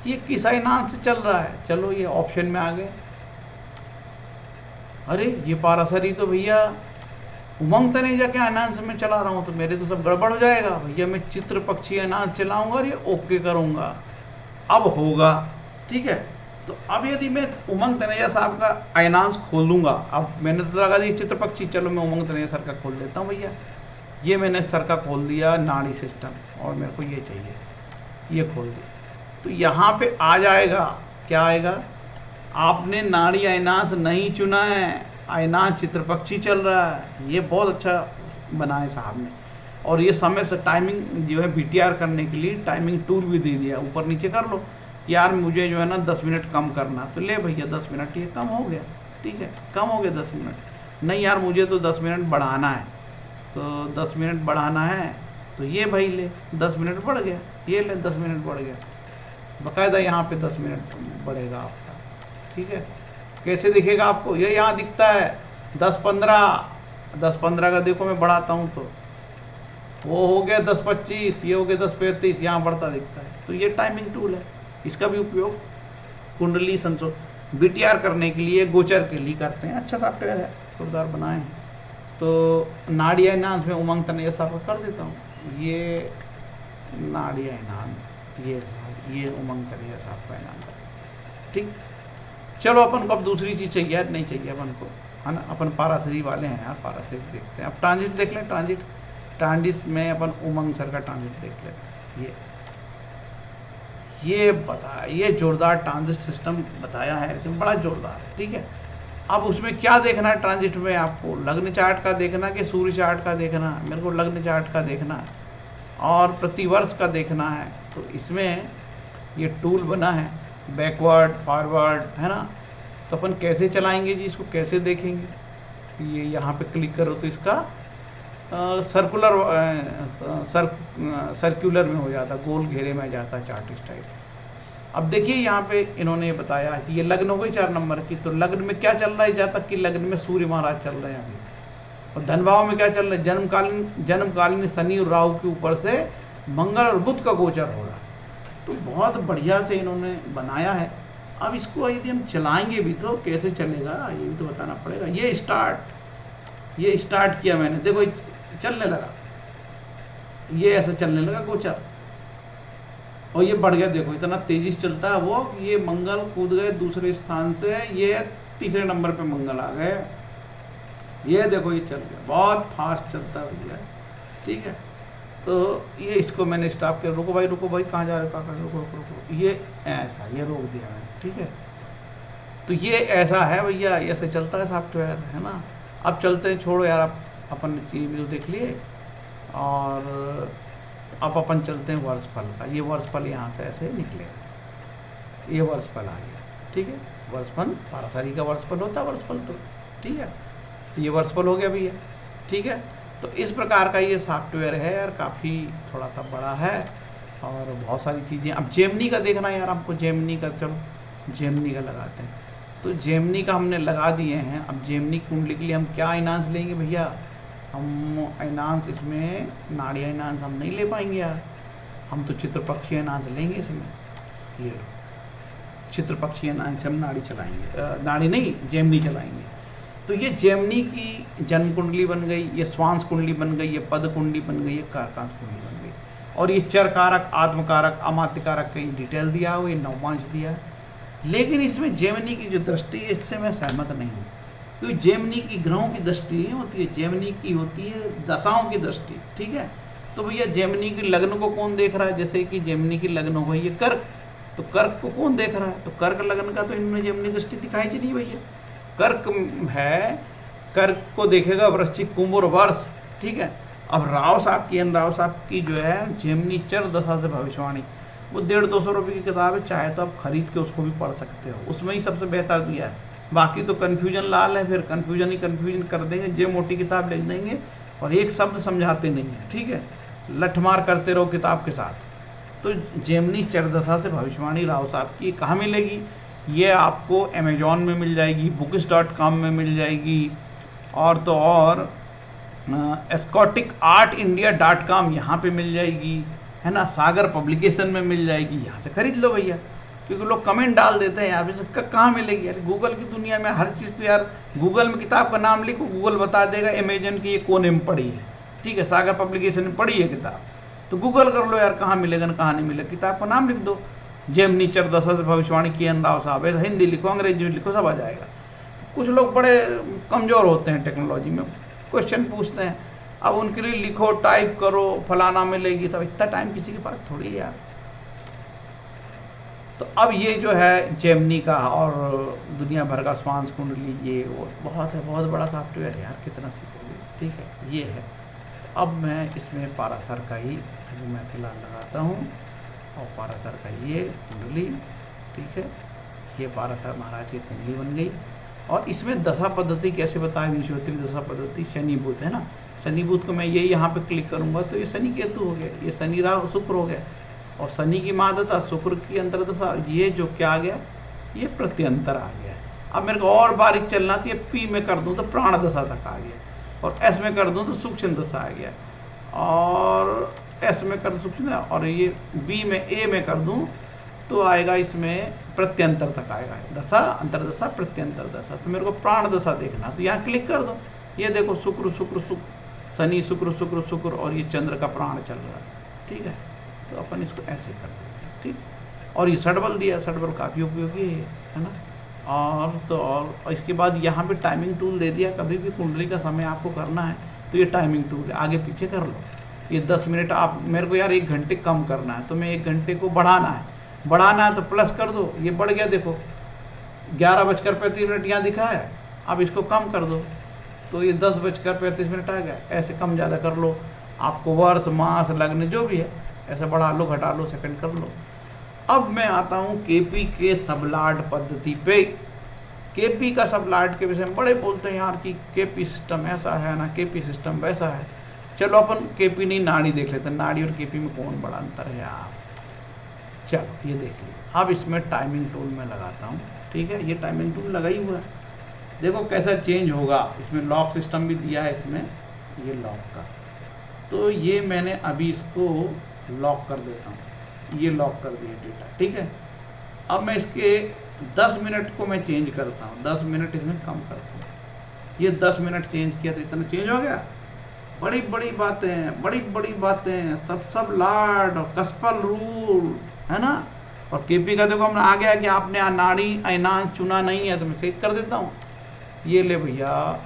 कि ये किस अयनांश से चल रहा है। चलो ये ऑप्शन में आ गए, अरे ये पाराशरी तो भैया उमंग तनेजा के अयनांश में चला रहा हूँ, तो मेरे तो सब गड़बड़ हो जाएगा भैया। मैं चित्र पक्षी अयनांश चलाऊंगा और ये ओके करूँगा, अब होगा, ठीक है। तो अब यदि मैं उमंग तनेजा साहब का अयनांश खोल दूंगा, अब मैंने तो लगा दी चित्र पक्षी, चलो मैं उमंग तनेजा सर का खोल देता हूँ भैया। ये मैंने सर का खोल दिया नाड़ी सिस्टम, और मेरे को ये चाहिए, ये खोल दिया। तो यहाँ पे आ जाएगा, क्या आएगा, आपने नाड़ी अयनांश नहीं चुना है, अयनांश चित्रपक्षी चल रहा है। ये बहुत अच्छा बना है साहब ने, और ये समय से टाइमिंग जो है BTR करने के लिए टाइमिंग टूल भी दे दिया, ऊपर नीचे कर लो यार, मुझे जो है ना 10 मिनट कम करना, तो ले भैया 10 मिनट, ये कम हो गया, ठीक है, कम हो गया 10 मिनट। नहीं यार मुझे तो 10 मिनट बढ़ाना है, तो 10 मिनट बढ़ाना है, तो ये भाई ले 10 मिनट बढ़ गया, ये ले 10 मिनट बढ़ गया, बाकायदा यहाँ पे 10 मिनट बढ़ेगा आपका, ठीक है। कैसे दिखेगा आपको, ये यहाँ दिखता है 10-15 का, देखो मैं बढ़ाता हूँ तो वो हो गया 10-25, ये हो गया 10-35, यहाँ बढ़ता दिखता है। तो ये टाइमिंग टूल है, इसका भी उपयोग कुंडली संसो BTR करने के लिए, गोचर के लिए करते हैं। अच्छा सॉफ्टवेयर है, जोरदार बनाए हैं। तो नाड़ी अयनांश में उमंग तनेजा साहब कर देता हूँ, ये नाड़ी अयनांश, ये उमंग तनेजा साहब का अयनांश, ठीक। चलो अपन को अब दूसरी चीज़ चाहिए यार, नहीं चाहिए अपन को, है ना, अपन पाराशरी वाले हैं यार, पाराशरी देखते हैं। अब ट्रांजिट देख लें, ट्रांजिट में अपन उमंग सर का ट्रांजिट देख लेते हैं। ये बताया, ये जोरदार ट्रांजिट सिस्टम बताया है, लेकिन बड़ा जोरदार है, ठीक है। अब उसमें क्या देखना है ट्रांजिट में, आपको लग्न चार्ट का देखना कि सूर्य चार्ट का देखना है। मेरे को लग्न चार्ट का देखना है और प्रतिवर्ष का देखना है। तो इसमें ये टूल बना है, बैकवर्ड फॉरवर्ड, है ना। तो अपन कैसे चलाएंगे जी इसको, कैसे देखेंगे, ये यहाँ पे क्लिक करो तो इसका सर्कुलर में हो जाता, गोल घेरे में आ जाता चार्ट स्टाइल। अब देखिए यहाँ पे इन्होंने बताया कि ये लग्न हो गई 4 नंबर की, तो लग्न में क्या चल रहा है, जहाँ तक कि लग्न में सूर्य महाराज चल रहे हैं अभी, और धन भाव में क्या चल रहा है, जन्मकालीन शनि और राहु के ऊपर से मंगल और बुध का गोचर हो रहा है। तो बहुत बढ़िया से इन्होंने बनाया है। अब इसको यदि हम चलाएंगे भी तो कैसे चलेगा, ये भी तो बताना पड़ेगा। ये स्टार्ट किया मैंने, देखो चलने लगा, ये ऐसा चलने लगा गोचर, और ये बढ़ गया, देखो इतना तेजी से चलता है वो। ये मंगल कूद गए दूसरे स्थान से, ये तीसरे नंबर पे मंगल आ गए, ये देखो ये चल गया, बहुत फास्ट चलता है भैया, ठीक है। तो ये इसको मैंने स्टॉप किया, रुको भाई कहाँ जा रहे हो, रुको, ये ऐसा, ये रोक दिया मैंने, ठीक है। तो ये ऐसा है भैया, ऐसे चलता है सॉफ्टवेयर, है ना। अब चलते हैं, छोड़ो यार, आप अपन चीज़ भी तो देख लिए, और अब अपन चलते हैं वर्षफल का। ये वर्षफल यहाँ से ऐसे निकलेगा, ये वर्षफल आ गया, ठीक है। वर्षफल पाराशरी का वर्षफल होता है, वर्षफल तो ठीक है। तो ये वर्षफल हो गया भैया, ठीक है। तो इस प्रकार का ये सॉफ्टवेयर है यार, काफ़ी थोड़ा सा बड़ा है, और बहुत सारी चीज़ें। अब जेमिनी का देखना यार, आपको जेमिनी का, चलो जेमिनी का लगाते हैं। तो जेमिनी का हमने लगा दिए हैं। अब जेमिनी कुंडली के लिए हम क्या आइनांस लेंगे भैया? हम आइनांस इसमें नाड़ी आइनांस हम नहीं ले पाएंगे यार, हम तो चित्रपक्षी आइनांस लेंगे इसमें। ये लो, चित्रपक्षी आइनांस से हम नाड़ी चलाएंगे, नाड़ी नहीं जेमिनी चलाएंगे। तो ये जेमिनी की जन्म कुंडली बन गई, ये श्वांस कुंडली बन गई, ये पद कुंडली बन गई, ये कारकांश कुंडली बन गई। और ये चर कारक, आत्मकारक, अमात्य कारक का डिटेल दिया हुआ, ये नवमांश दिया है। लेकिन इसमें जेमिनी की जो दृष्टि है, इससे मैं सहमत नहीं हूँ, क्योंकि जेमिनी की ग्रहों की दृष्टि नहीं होती है, जेमिनी की होती है दशाओं की दृष्टि। ठीक है, तो भैया जेमिनी की लग्न को कौन देख रहा है? जैसे कि जेमिनी की लग्न हो गई ये कर्क, तो कर्क को कौन देख रहा है? तो कर्क लग्न का तो इन्होंने जेमिनी दृष्टि दिखाई नहीं भैया। कर्क है, कर्क को देखेगा वृश्चिक, कुंभ और वर्ष। ठीक है, अब राव साहब की, एन राव साहब की जो है जेमिनी चर दशा से भविष्यवाणी, वो 150-200 रुपये की किताब है, चाहे तो आप खरीद के उसको भी पढ़ सकते हो, उसमें ही सबसे बेहतर दिया है। बाकी तो कन्फ्यूजन लाल है, फिर कन्फ्यूजन ही कन्फ्यूजन कर देंगे, जे मोटी किताब लिख देंगे और एक शब्द समझाते नहीं है। ठीक है, लठमार करते रहो किताब के साथ। तो जेमिनी चरदशा से भविष्यवाणी राव साहब की कहाँ मिलेगी? ये आपको अमेजॉन में मिल जाएगी, books.com में मिल जाएगी, और तो और ScoticArtIndia.com यहाँ पे मिल जाएगी, है ना, सागर पब्लिकेशन में मिल जाएगी, यहाँ से खरीद लो भैया। क्योंकि लोग कमेंट डाल देते हैं यार, कहाँ मिलेगी यार? गूगल की दुनिया में हर चीज़ तो यार, गूगल में किताब का नाम लिखो, गूगल बता देगा अमेजन की ये कोने में पड़ी है। ठीक है, सागर पब्लिकेशन में पड़ी है किताब, तो गूगल कर लो यार, कहाँ मिलेगा ना कहाँ नहीं मिलेगा, किताब का नाम लिख दो, जेमिनी चरदशा से भविष्यवाणी की एन राव साहब, ऐसा हिंदी लिखो, अंग्रेजी में लिखो, सब आ जाएगा। तो कुछ लोग बड़े कमज़ोर होते हैं टेक्नोलॉजी में, क्वेश्चन पूछते हैं, अब उनके लिए लिखो, टाइप करो, फलाना मिलेगी, सब इतना टाइम किसी के पास थोड़ी है यार। तो अब ये जो है जेमिनी का और दुनिया भर का श्वांस कुंडली, ये वो बहुत है, बहुत बड़ा सॉफ्टवेयर है यार, कितना सीखोगे। ठीक है, ये है। तो अब मैं इसमें पाराशर का ही अभी मैं फिलहाल लगाता हूँ, और पाराशर का ये कुंडली। ठीक है, ये पाराशर महाराज की कुंडली बन गई। और इसमें दशा पद्धति कैसे बताएं? विश्वोत्तरी दशा पद्धति शनि बुध है ना, शनि बुध को मैं ये यहाँ पे क्लिक करूँगा तो ये शनि केतु हो गया, ये शनि राहु शुक्र हो गया, और शनि की महादशा, शुक्र की अंतरदशा, और ये जो क्या आ गया, ये प्रत्यंतर आ गया। अब मेरे को और बारीक चलना, तो ये पी में कर दूँ तो प्राण दशा तक आ गया, और एस में कर दूँ तो सूक्ष्म दशा आ गया, और एस में कर सूक्ष्म, और ये बी में, ए में कर दूँ तो आएगा इसमें प्रत्यंतर तक आएगा, दशा, अंतरदशा, प्रत्यंतर दशा। तो मेरे को प्राण दशा देखना, तो यहाँ क्लिक कर दो, ये देखो शुक्र शुक्र शुक्र, शनि शुक्र शुक्र शुक्र, और ये चंद्र का प्राण चल रहा है। ठीक है, तो अपन इसको ऐसे कर देते हैं। ठीक, और ये षटबल दिया, षटबल काफ़ी उपयोगी है ना। और तो और इसके बाद यहाँ पे टाइमिंग टूल दे दिया, कभी भी कुंडली का समय आपको करना है तो ये टाइमिंग टूल है, आगे पीछे कर लो। ये 10 मिनट, आप मेरे को यार 1 घंटे कम करना है, तो मैं 1 घंटे को बढ़ाना है तो प्लस कर दो, ये बढ़ गया, देखो 11:35 यहाँ दिखा है, अब इसको कम कर दो तो ये 10:35 आ गया। ऐसे कम ज़्यादा कर लो, आपको वर्ष, मास, लग्न जो भी है ऐसे बढ़ा लो, घटा लो, सेकंड कर लो। अब मैं आता हूँ केपी के सबलाट पद्धति पे। केपी का सबलाट के विषय में बड़े बोलते हैं यार कि केपी सिस्टम ऐसा है ना, केपी सिस्टम वैसा है। चलो अपन केपी नहीं, नाड़ी देख लेते हैं, नाड़ी और केपी में कौन बड़ा अंतर है यार। चलो ये देख लिया। अब इसमें टाइमिंग टूल में लगाता हूँ। ठीक है, ये टाइमिंग टूल लगा ही हुआ है, देखो कैसा चेंज होगा। इसमें लॉक सिस्टम भी दिया है, इसमें ये लॉक का, तो ये मैंने अभी इसको लॉक कर देता हूँ, ये लॉक कर दिया डेटा। ठीक है, अब मैं इसके 10 मिनट को मैं चेंज करता हूँ, 10 मिनट इसमें कम करता हूँ। ये 10 मिनट चेंज किया तो इतना चेंज हो गया। बड़ी बड़ी बातें, बड़ी बड़ी बातें, सब लाड और कस्पल रूल है ना। और केपी का देखो हमने आ गया कि आपने नाड़ी आइनांश चुना नहीं है, तो मैं सेव कर देता हूँ। ये ले भैया,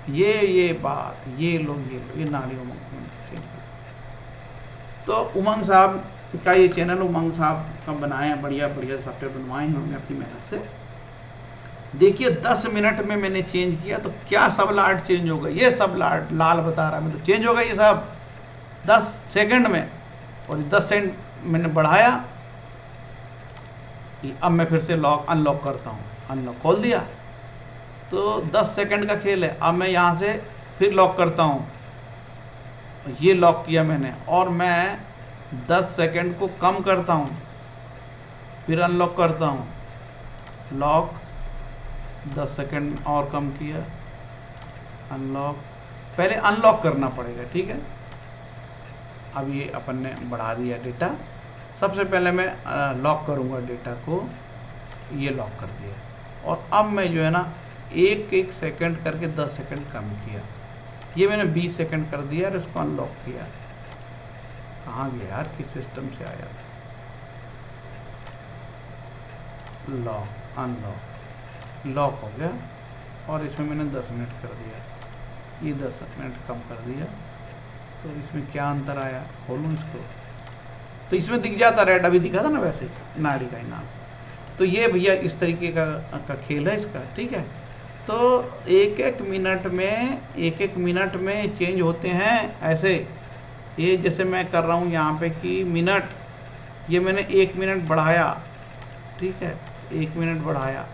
ये बात, ये लो, ये नाड़ी उमंग। तो उमंग साहब का ये चैनल उमंग साहब का बनाया, बढ़िया बढ़िया सॉफ्टवेयर बनवाए हैं उन्होंने अपनी मेहनत से। देखिए 10 मिनट में मैंने चेंज किया तो क्या सब लाट चेंज हो गई। ये सब लाट लाल बता रहा है, मतलब चेंज हो गई ये सब 10 सेकंड में। और 10 सेकंड मैंने बढ़ाया, अब मैं फिर से लॉक अनलॉक करता हूँ, अनलॉक खोल दिया तो 10 सेकंड का खेल है। अब मैं यहाँ से फिर लॉक करता हूँ, ये लॉक किया मैंने, और मैं 10 सेकंड को कम करता हूँ, फिर अनलॉक करता हूँ, लॉक, 10 सेकंड और कम किया, अनलॉक, पहले अनलॉक करना पड़ेगा, ठीक है। अब ये अपन ने बढ़ा दिया डेटा। सबसे पहले मैं लॉक करूँगा डेटा को, ये लॉक कर दिया, और अब मैं जो है ना एक एक सेकंड करके 10 सेकंड कम किया, ये मैंने 20 सेकंड कर दिया और इसको अनलॉक किया। कहाँ गया यार, किस सिस्टम से आया था, लॉक, अनलॉक, लॉक हो गया, और इसमें मैंने 10 मिनट कर दिया, ये 10 मिनट कम कर दिया। तो इसमें क्या अंतर आया, खोलूँ इसको, तो इसमें दिख जाता, रेड अभी दिखा था ना वैसे नाड़ी का इनाम। तो ये भैया इस तरीके का खेल है इसका, ठीक है। तो एक एक मिनट में चेंज होते हैं ऐसे। ये जैसे मैं कर रहा हूँ यहाँ पे कि मिनट, ये मैंने 1 मिनट बढ़ाया, ठीक है, 1 मिनट बढ़ाया,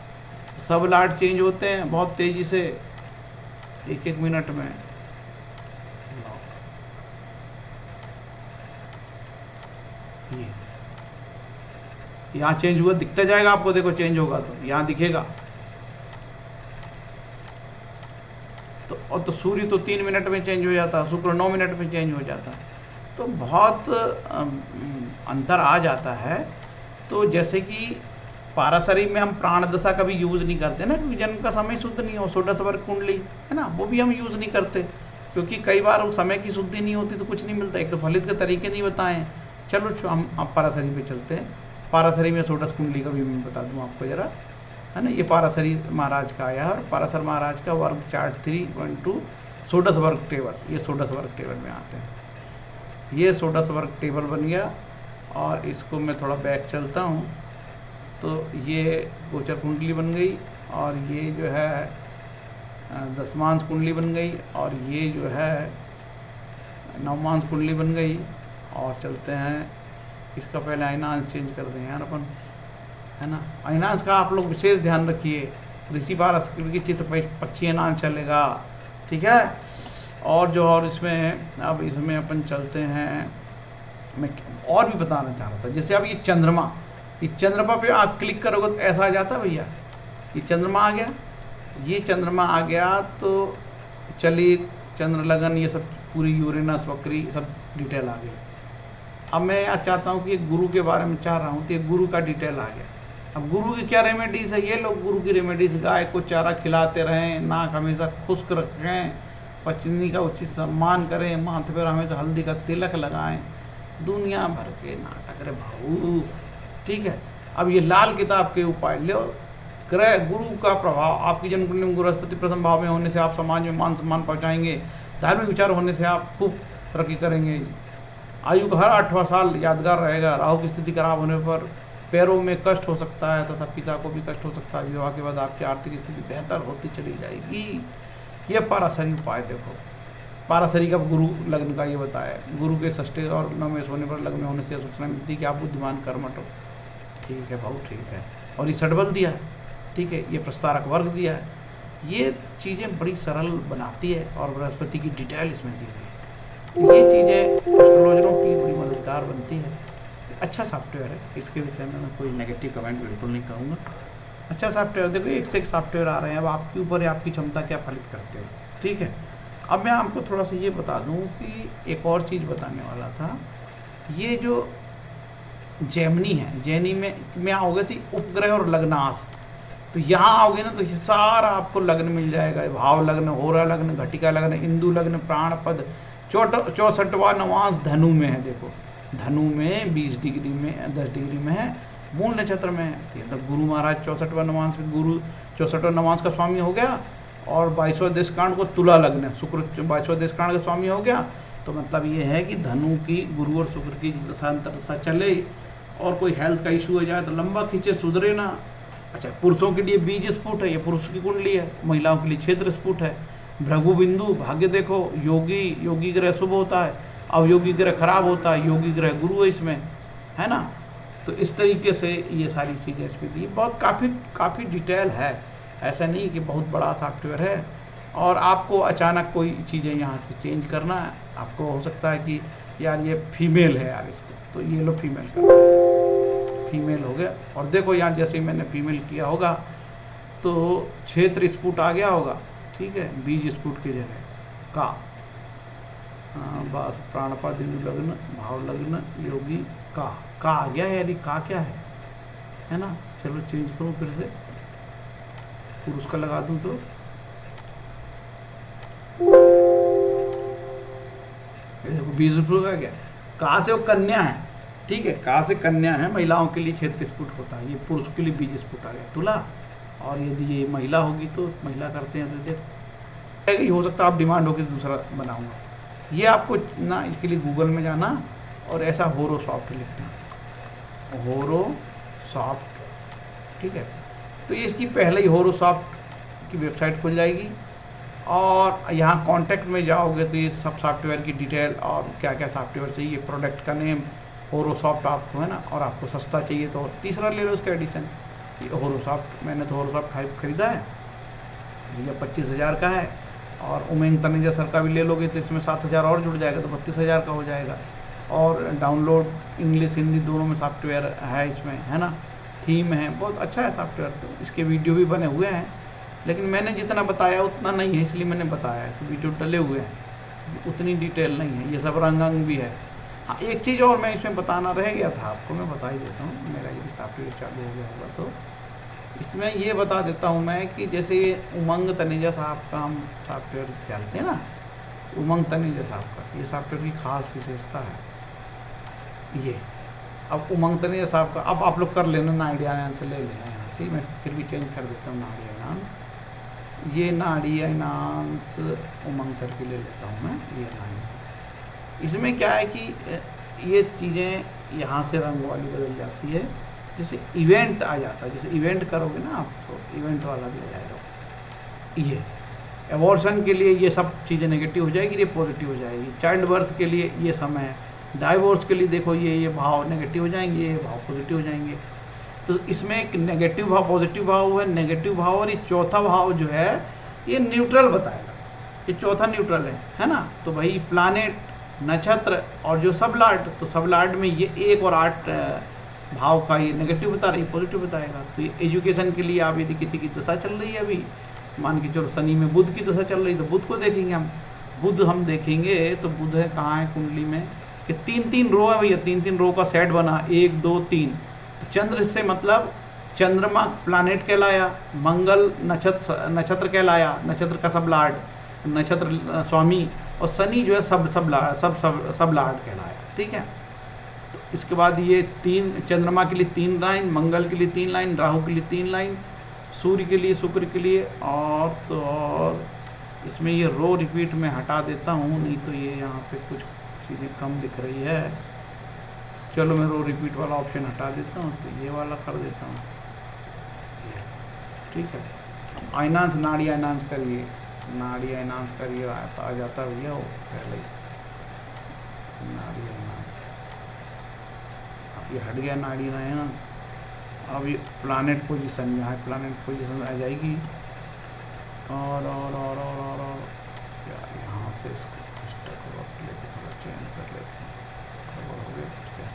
सब लाट चेंज होते हैं बहुत तेज़ी से एक मिनट में। ये यहाँ चेंज हुआ, दिखता जाएगा आपको, देखो चेंज होगा तो यहाँ दिखेगा। तो सूर्य तो 3 मिनट में चेंज हो जाता, शुक्र 9 मिनट में चेंज हो जाता, तो बहुत अंतर आ जाता है। तो जैसे कि पाराशरी में हम प्राण दशा का भी यूज़ नहीं करते ना, क्योंकि जन्म का समय शुद्ध नहीं हो, षोडश वर्ग कुंडली है ना, वो भी हम यूज़ नहीं करते, क्योंकि कई बार वो समय की शुद्धि नहीं होती तो कुछ नहीं मिलता। एक तो फलित के तरीके नहीं बताएं। चलो हम अब पाराशरी पे चलते हैं। पाराशरी में षोडश कुंडली का भी मैं बता दूँ आपको ज़रा, है ना। ये पाराशरी महाराज का आया है, और पाराशर महाराज का वर्ग चार्ट 3.2 षोडश वर्ग टेबल, ये षोडश वर्ग टेबल में आते हैं। ये षोडश वर्ग टेबल बन गया, और इसको मैं थोड़ा बैक चलता हूँ, तो ये गोचर कुंडली बन गई, और ये जो है दशमांश कुंडली बन गई, और ये जो है नवमांश कुंडली बन गई। और चलते हैं, इसका पहले अयनांश चेंज कर दें यार अपन, है ना। अयनांश का आप लोग विशेष ध्यान रखिए, ऋषि पाराशर की चित्र पक्षी अयनांश चलेगा, ठीक है। और इसमें अब इसमें अपन चलते हैं, मैं और भी बताना चाह रहा था। जैसे अब ये चंद्रमा पे आप क्लिक करोगे तो ऐसा आ जाता भैया, ये चंद्रमा आ गया, ये चंद्रमा आ गया, तो चलिए चंद्र लगन, ये सब पूरी यूरेनस वक्री सब डिटेल आ गई। अब मैं आज चाहता हूँ कि गुरु के बारे में चाह रहा हूँ, तो ये गुरु का डिटेल आ गया। अब गुरु की क्या रेमेडीज़ है, ये लोग गुरु की रेमेडीज़, गाय को चारा खिलाते रहें, नाक हमेशा खुश्क रखें, पत्नी का उचित सम्मान करें, माथे पर हमेशा हल्दी का तिलक लगाएं, दुनिया भर के नाटक, अरे भाऊ, ठीक है। अब ये लाल किताब के उपाय लो। ग्रह गुरु का प्रभाव, आपकी जन्म कुंडली में बृहस्पति प्रथम भाव में होने से आप समाज में मान सम्मान पहुँचाएंगे, धार्मिक विचार होने से आप खूब तरक्की करेंगे, आयु का हर 8वां साल यादगार रहेगा। राहु की स्थिति खराब होने पर पैरों में कष्ट हो सकता है तथा पिता को भी कष्ट हो सकता है। विवाह के बाद आपकी आर्थिक स्थिति बेहतर होती चली जाएगी। ये पाराशरी उपाय देखो, पाराशरी का गुरु लग्न का ये बताया, गुरु के षष्ठे और नवमें होने पर लग्न में होने से सूचना मिलती है कि आप बुद्धिमान कर्मठ हो, ठीक है भाऊ, ठीक है। और ये षड्बल दिया है, ठीक है, ये प्रस्तारक वर्ग दिया है, ये चीज़ें बड़ी सरल बनाती है, और बृहस्पति की डिटेल इसमें दी हुई है। ये चीज़ें एस्ट्रोलॉजरों की बड़ी मददगार बनती है। अच्छा सॉफ्टवेयर है, इसके विषय में मैं कोई नेगेटिव कमेंट बिल्कुल नहीं कहूँगा। अच्छा सॉफ्टवेयर, देखो एक से एक सॉफ्टवेयर आ रहे हैं, अब आपके ऊपर है आपकी क्षमता क्या फलित करते हो, ठीक है। अब मैं आपको थोड़ा सा ये बता दूं कि एक और चीज़ बताने वाला था। ये जो जेमिनी है, जेमिनी में आओगे तो उपग्रह और लग्नाश, तो यहाँ आओगे ना तो ये सारा आपको लग्न मिल जाएगा। भाव लग्न, होरा लग्न, घटिका लग्न, इंदु लग्न, प्राणपद, 64वां नवांश धनु में है। देखो धनु में 20 डिग्री में, 10 डिग्री में है, मूल नक्षत्र में है। तो गुरु महाराज 64वां नवांश में, गुरु 64वां नवांश का स्वामी हो गया, और 22वां देशकांड को तुला लग्न है, शुक्र 22वां देशकांड का स्वामी हो गया। तो मतलब ये है कि धनु की गुरु और शुक्र की दशा चले, और कोई हेल्थ का इशू हो जाए तो लंबा खींचे, सुधरे ना। अच्छा, पुरुषों के लिए बीज स्फुट है, ये पुरुष की कुंडली है, महिलाओं के लिए क्षेत्र स्फुट है। भृगु बिंदु, भाग्य देखो, योगी ग्रह शुभ होता है, अवयोगी ग्रह खराब होता है, योगी ग्रह गुरु है इसमें, है ना। तो इस तरीके से ये सारी चीज़ें इसमें दी, बहुत काफ़ी डिटेल है, ऐसा नहीं कि बहुत बड़ा सॉफ्टवेयर है। और आपको अचानक कोई चीज़ें यहाँ से चेंज करना है, आपको हो सकता है कि यार ये फीमेल है यार इसको, तो ये लो फीमेल कर दिया, फीमेल हो गया। और देखो यहाँ जैसे ही मैंने फीमेल किया होगा तो क्षेत्र स्फुट आ गया होगा, ठीक है, बीज स्फुट की जगह का, बस प्राणपद इंदु लग्न भाव लग्न योगी का आ गया है, यानी का क्या है ना। चलो चेंज करो फिर से, पुरुष का लगा दूं तो ये देखो बीज स्फुट आ गया। का से वो कन्या है, ठीक है, का से कन्या है, महिलाओं के लिए क्षेत्र स्फुट होता है, ये पुरुष के लिए बीज स्फुट आ गया तुला। और यदि ये महिला होगी तो महिला करते हैं, तो देखो हो सकता है आप डिमांड होगी तो दूसरा बनाऊंगा। ये आपको ना इसके लिए गूगल में जाना और ऐसा होरोसॉफ्ट लिखना, होरोसॉफ्ट, ठीक है। तो ये इसकी पहले ही होरोसॉफ्ट की वेबसाइट खुल जाएगी और यहाँ कॉन्टैक्ट में जाओगे तो ये सब सॉफ्टवेयर की डिटेल और क्या क्या सॉफ्टवेयर चाहिए, प्रोडक्ट का नेम होरोसॉफ्ट आपको है ना, और आपको सस्ता चाहिए तो तीसरा ले लो उसका एडिशन, ये होरोसॉफ्ट। मैंने तो होरोसॉफ्ट 5 खरीदा है, ये 25,000 का है। और उमेंग तनेजा सर का भी ले लोगे तो इसमें 7,000 और जुड़ जाएगा, तो 32,000 का हो जाएगा। और डाउनलोड इंग्लिश हिंदी दोनों में सॉफ्टवेयर है इसमें, है ना, थीम है, बहुत अच्छा है सॉफ्टवेयर। तो इसके वीडियो भी बने हुए हैं, लेकिन मैंने जितना बताया उतना नहीं है, इसलिए मैंने बताया है। वीडियो डले हुए हैं, उतनी डिटेल नहीं है, ये सब रंग अंग भी है। हाँ, एक चीज़ और मैं इसमें बताना रह गया था आपको, मैं बता ही देता हूँ, मेरा यदि सॉफ्टवेयर चालू हो गया होगा तो इसमें ये बता देता हूँ मैं कि जैसे ये उमंग तनेजा साहब का हम सॉफ्टवेयर डालते हैं ना, उमंग तनेजा साहब का ये सॉफ्टवेयर की खास विशेषता है ये। अब उमंग तनेजा साहब का अब आप लोग कर लेना, नाड़ी आयनांश ले लेना यहाँ से, मैं फिर भी चेंज कर देता हूँ नाड़ी आयनांश। ये नाड़ी आयनांश उमंग सर की ले लेता हूँ मैं, ये नाड़ी। इसमें क्या है कि ये चीज़ें यहाँ से रंग वाली बदल जाती है, जैसे इवेंट आ जाता है, जैसे इवेंट करोगे ना आप तो इवेंट वाला भी आ जाएगा। ये एबॉर्शन के लिए ये सब चीज़ें नेगेटिव हो जाएगी, ये पॉजिटिव हो जाएगी। चाइल्ड बर्थ के लिए ये समय है, डाइवोर्स के लिए देखो ये भाव नेगेटिव हो जाएंगे, ये भाव पॉजिटिव हो जाएंगे। तो इसमें एक नेगेटिव भाव पॉजिटिव भाव है, नेगेटिव भाव, और ये चौथा भाव जो है ये न्यूट्रल बताएगा, ये चौथा न्यूट्रल है ना। तो भाई प्लानेट, नक्षत्र और जो सब लॉर्ड, तो सब लॉर्ड में ये 1 और 8 भाव का ये नेगेटिव बता रही है, पॉजिटिव बताएगा। तो ये एजुकेशन के लिए आप यदि किसी की दशा चल रही है, अभी मान के चलो शनि में बुध की दशा चल रही है तो बुध को देखेंगे हम, बुध हम देखेंगे तो बुध है कहाँ है कुंडली में, ये 3-3 रो है भैया, 3-3 रो का सेट बना, 1 2 3। तो चंद्र से मतलब चंद्रमा प्लानेट कहलाया, मंगल नक्षत्र कहलाया, नक्षत्र का सब लॉर्ड, नक्षत्र स्वामी, और शनि जो है सब लॉर्ड कहलाया, ठीक है। तो इसके बाद ये 3 चंद्रमा के लिए 3 लाइन, मंगल के लिए 3 लाइन, राहु के लिए 3 लाइन, सूर्य के लिए, शुक्र के लिए, और तो और इसमें ये रो रिपीट में हटा देता हूँ, नहीं तो ये यहाँ पे कुछ चीज़ें कम दिख रही है। चलो मैं रो रिपीट वाला ऑप्शन हटा देता हूँ, तो ये वाला कर देता हूँ, ठीक है। आयनांश, नाड़ी आयनांश करिए, नाड़ी आयनांश करिए, आ जाता भैया वो पहले ही, नाड़ी आयनांश, ये हट गया नाड़ी आयनांश। अब ये प्लानेट पोजीशन, यहाँ प्लानेट पोजीशन आ जाएगी, और यार यहाँ से इसको लेके थोड़ा चेंज कर लेते हैं, खबर हो गया कुछ क्या।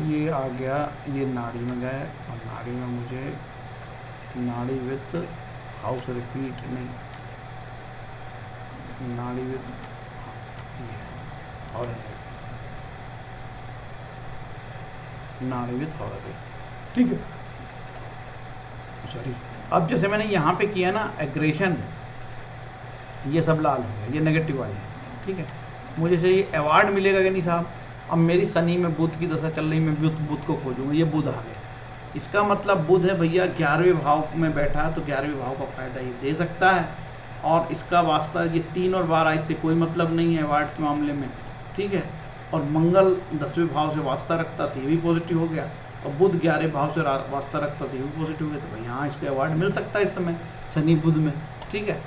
ये आ गया, ये नाड़ी में गए, और नाड़ी में मुझे नाड़ी विथ हाउस रिपीट नहीं, नाड़ी विथ और नाड़ी विथ हॉलिडे, ठीक है, सॉरी। अब जैसे मैंने यहाँ पे किया ना एग्रेशन, ये सब लाल हो गया, ये नेगेटिव वाले हैं, ठीक है। मुझे से ये अवार्ड मिलेगा कि नहीं साहब। अब मेरी शनि में बुध की दशा चल रही, मैं बुध को खोजूंगा, ये बुध आ गया, इसका मतलब बुध है भैया 11वें भाव में बैठा है, तो 11वें भाव का फायदा ये दे सकता है। और इसका वास्ता ये 3 और 12 इससे कोई मतलब नहीं है अवार्ड के मामले में, ठीक है। और मंगल 10वें भाव से वास्ता रखता था, ये भी पॉजिटिव हो गया, और बुध 11वें भाव से वास्ता रखता था, ये भी पॉजिटिव हो गया। तो भाई यहाँ इस पर अवार्ड मिल सकता है इस समय शनि बुध में, ठीक है।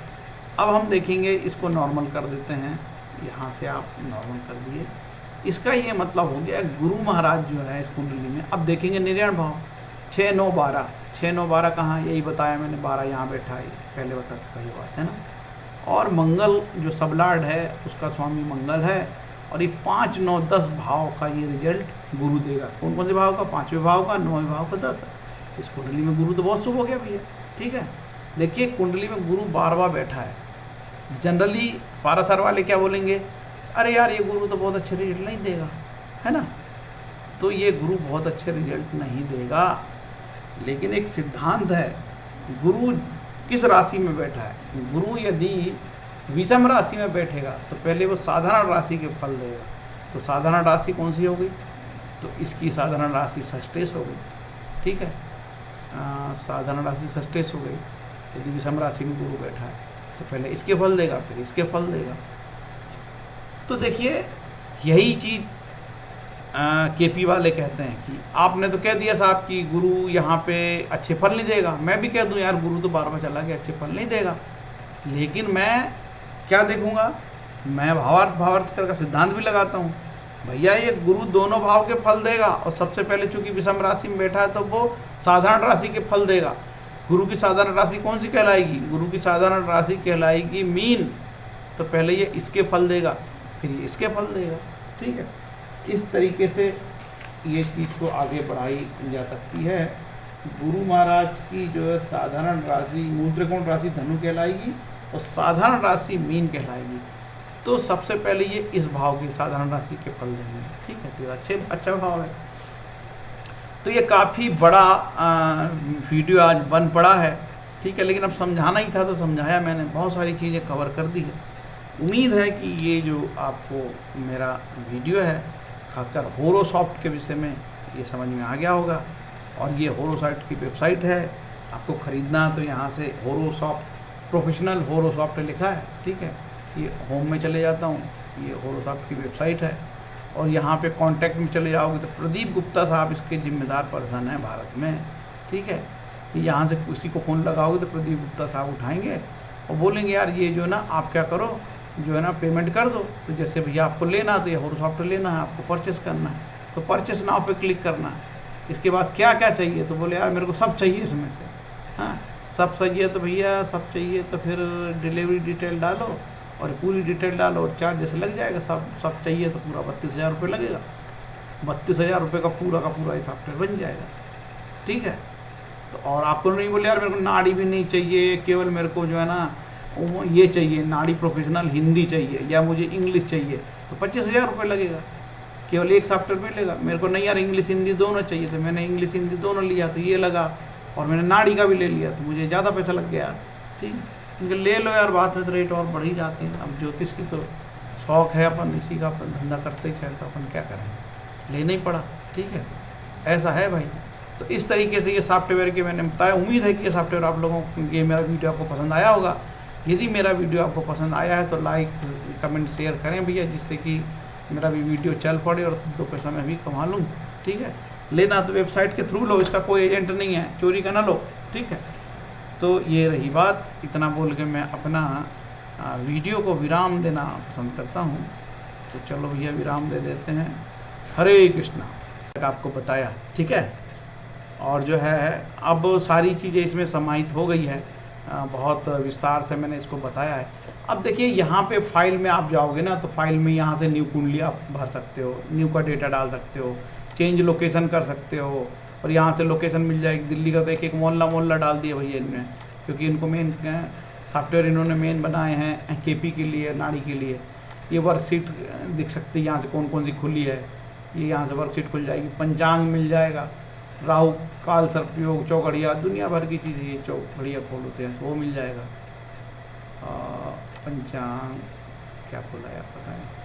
अब हम देखेंगे, इसको नॉर्मल कर देते हैं, यहाँ से आप नॉर्मल कर दिए। इसका ये मतलब हो गया गुरु महाराज जो है इस कुंडली में। अब देखेंगे निर्णय भाव 6 9 12, 6 9 12 कहाँ, यही बताया मैंने, 12 यहाँ बैठा है, पहले बता चुका ये बात है ना। और मंगल जो सबलाड है उसका स्वामी मंगल है, और ये 5, 9, 10 भाव का ये रिजल्ट गुरु देगा। कौन कौन से भाव का? 5वें भाव का, 9वें भाव का, 10। इस कुंडली में गुरु तो बहुत शुभ हो गया भैया। ठीक है, देखिए कुंडली में गुरु 12वां बैठा है। जनरली पारासर वाले क्या बोलेंगे, अरे यार ये गुरु तो बहुत अच्छे रिजल्ट नहीं देगा, है ना। तो ये गुरु बहुत अच्छे रिजल्ट नहीं देगा, लेकिन एक सिद्धांत है, गुरु किस राशि में बैठा है। गुरु यदि विषम राशि में बैठेगा तो पहले वो साधारण राशि के फल देगा। तो साधारण राशि कौन सी हो गई? तो इसकी साधारण राशि षष्ठेश हो गई। ठीक है, साधारण राशि षष्ठेश हो गई। यदि विषम राशि में गुरु बैठा है तो पहले इसके फल देगा, फिर इसके फल देगा। तो देखिए यही चीज़ केपी वाले कहते हैं कि आपने तो कह दिया साहब कि गुरु यहाँ पे अच्छे फल नहीं देगा। मैं भी कह दूँ यार गुरु तो 12वां चला गया, अच्छे फल नहीं देगा, लेकिन मैं क्या देखूँगा, मैं भावार्थ कर का सिद्धांत भी लगाता हूँ। भैया ये गुरु दोनों भाव के फल देगा, और सबसे पहले चूंकि विषम राशि में बैठा है तो वो साधारण राशि के फल देगा। गुरु की साधारण राशि कौन सी कहलाएगी? गुरु की साधारण राशि कहलाएगी मीन। तो पहले ये इसके फल देगा, फिर ये इसके फल देगा। ठीक है, इस तरीके से ये चीज़ को आगे बढ़ाई जा सकती है। गुरु महाराज की जो है साधारण राशि मूल त्रिकोण राशि धनु कहलाएगी और साधारण राशि मीन कहलाएगी। तो सबसे पहले ये इस भाव की साधारण राशि के फल देंगे। ठीक है, तो अच्छा भाव है। तो ये काफ़ी बड़ा वीडियो आज बन पड़ा है। ठीक है, लेकिन अब समझाना ही था तो समझाया मैंने, बहुत सारी चीज़ें कवर कर दी है। उम्मीद है कि ये जो आपको मेरा वीडियो है खासकर होरोसॉफ्ट के विषय में ये समझ में आ गया होगा। और ये होरोसॉफ्ट की वेबसाइट है, आपको ख़रीदना तो यहाँ से होरोसॉफ्ट प्रोफेशनल होरोसॉफ्ट लिखा है। ठीक है, ये होम में चले जाता हूँ, ये होरोसॉफ्ट की वेबसाइट है। और यहाँ पे कांटेक्ट में चले जाओगे तो प्रदीप गुप्ता साहब इसके जिम्मेदार पर्सन हैं भारत में। ठीक है, यहाँ से किसी को फ़ोन लगाओगे तो प्रदीप गुप्ता साहब उठाएंगे और बोलेंगे यार ये जो है ना आप क्या करो, जो है ना पेमेंट कर दो। तो जैसे भैया आपको लेना तो ये होरोसॉफ्ट लेना है, आपको परचेस करना है तो परचेस नाउ पे क्लिक करना है। इसके बाद क्या क्या चाहिए, तो बोले यार मेरे को सब चाहिए इसमें से। हाँ, सब चाहिए तो भैया सब चाहिए तो फिर डिलीवरी डिटेल डालो और पूरी डिटेल डालो और चार्ज जैसे लग जाएगा। सब चाहिए तो पूरा 32,000 रुपये लगेगा। 32,000 रुपये का पूरा ये सॉफ्टवेयर बन जाएगा। ठीक है, तो और आपको नहीं बोले यार मेरे को नाड़ी भी नहीं चाहिए, केवल मेरे को जो है ना ये चाहिए नाड़ी प्रोफेशनल हिंदी चाहिए या मुझे इंग्लिश चाहिए, तो 25,000 रुपये लगेगा, केवल एक सॉफ्टवेयर मिलेगा। मेरे को नहीं यार इंग्लिश हिंदी दोनों चाहिए, तो मैंने इंग्लिश हिंदी दोनों लिया तो ये लगा, और मैंने नाड़ी का भी ले लिया तो मुझे ज़्यादा पैसा लग गया। ठीक है, क्योंकि ले लो यार, बाद में तो रेट और बढ़ ही जाते हैं। अब ज्योतिष की तो शौक है, अपन इसी का अपन धंधा करते ही चलते, तो अपन क्या करें, लेना ही पड़ा। ठीक है, ऐसा है भाई। तो इस तरीके से ये सॉफ्टवेयर के मैंने बताया। उम्मीद है कि ये सॉफ्टवेयर आप लोगों को, ये मेरा वीडियो आपको पसंद आया होगा। यदि मेरा वीडियो आपको पसंद आया है तो लाइक कमेंट शेयर करें भैया, जिससे कि मेरा भी वीडियो चल पड़े और 2 पैसा मैं भी कमा लूँ। ठीक है, लेना तो वेबसाइट के थ्रू लो, इसका कोई एजेंट नहीं है, चोरी का ना लो। ठीक है, तो ये रही बात। इतना बोल के मैं अपना वीडियो को विराम देना पसंद करता हूँ। तो चलो भैया विराम दे देते हैं। हरे कृष्णा, आपको बताया। ठीक है, और जो है अब सारी चीज़ें इसमें समाहित हो गई है, बहुत विस्तार से मैंने इसको बताया है। अब देखिए यहाँ पे फाइल में आप जाओगे ना, तो फाइल में यहाँ से न्यू कुंडली आप भर सकते हो, न्यू का डेटा डाल सकते हो, चेंज लोकेशन कर सकते हो, और यहाँ से लोकेशन मिल जाएगी दिल्ली का। तो एक मोहल्ला डाल दिया भैया इनमें, क्योंकि इनको मेन सॉफ्टवेयर इन्होंने मेन बनाए हैं केपी के लिए, नाड़ी के लिए। ये वर्कशीट दिख सकती है यहाँ से कौन कौन सी खुली है, ये यहाँ से वर्कशीट खुल जाएगी। पंचांग मिल जाएगा, राहु काल सर्पयोग चौघड़िया दुनिया भर की चीज़ें, ये चौघड़िया खोल होते हैं वो मिल जाएगा। पंचांग क्या खोला यार पता नहीं।